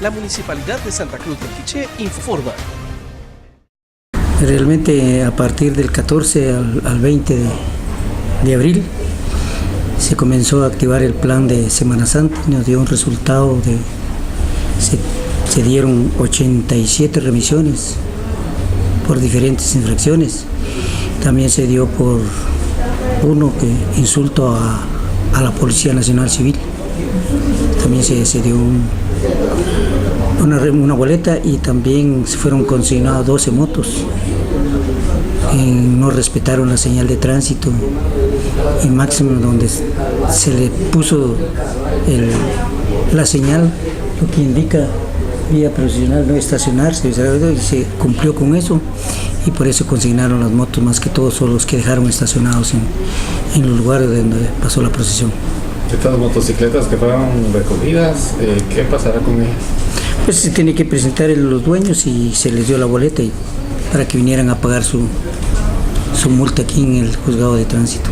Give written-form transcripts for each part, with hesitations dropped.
La Municipalidad de Santa Cruz del Quiché informa. Realmente a partir del 14 al 20 de abril se comenzó a activar el plan de Semana Santa. Nos dio un resultado se dieron 87 remisiones por diferentes infracciones. También se dio por uno que insulto a la Policía Nacional Civil. También se dio una boleta, y también se fueron consignadas 12 motos. No respetaron la señal de tránsito y máximo donde se le puso la señal, lo que indica vía profesional no estacionarse, y se cumplió con eso, y por eso consignaron las motos. Más que todo son los que dejaron estacionados en los lugares donde pasó la procesión. Estas motocicletas que fueron recogidas, ¿qué pasará con ellas? Pues se tiene que presentar los dueños y se les dio la boleta para que vinieran a pagar su multa aquí en el juzgado de tránsito.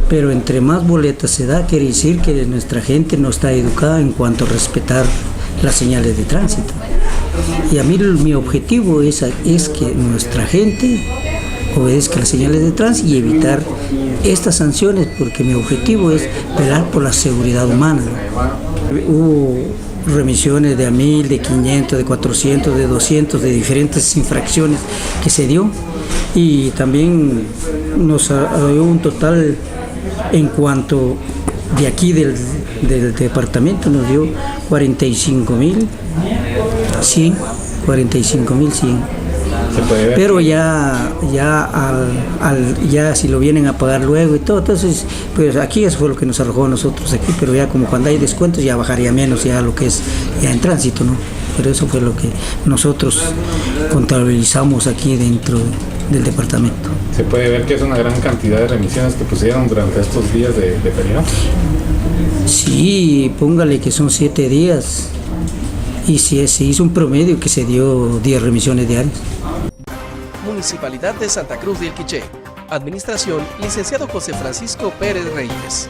Pero entre más boletas se da, quiere decir que nuestra gente no está educada en cuanto a respetar las señales de tránsito. Y a mí mi objetivo es que nuestra gente obedezca las señales de tránsito y evitar estas sanciones, porque mi objetivo es velar por la seguridad humana. Hubo remisiones de 1.000, de 500, de 400, de 200, de diferentes infracciones que se dio, y también nos dio un total en cuanto de aquí del departamento nos dio 45.100. Pero ya si lo vienen a pagar luego y todo, entonces pues aquí eso fue lo que nos arrojó a nosotros aquí, pero ya como cuando hay descuentos ya bajaría menos ya lo que es ya en tránsito, ¿no? Pero eso fue lo que nosotros contabilizamos aquí dentro del departamento. Se puede ver que es una gran cantidad de remisiones que pusieron durante estos días de feriado. Sí, póngale que son 7 días, y si se hizo un promedio que se dio 10 remisiones diarias. Municipalidad de Santa Cruz del Quiché. Administración, licenciado José Francisco Pérez Reyes.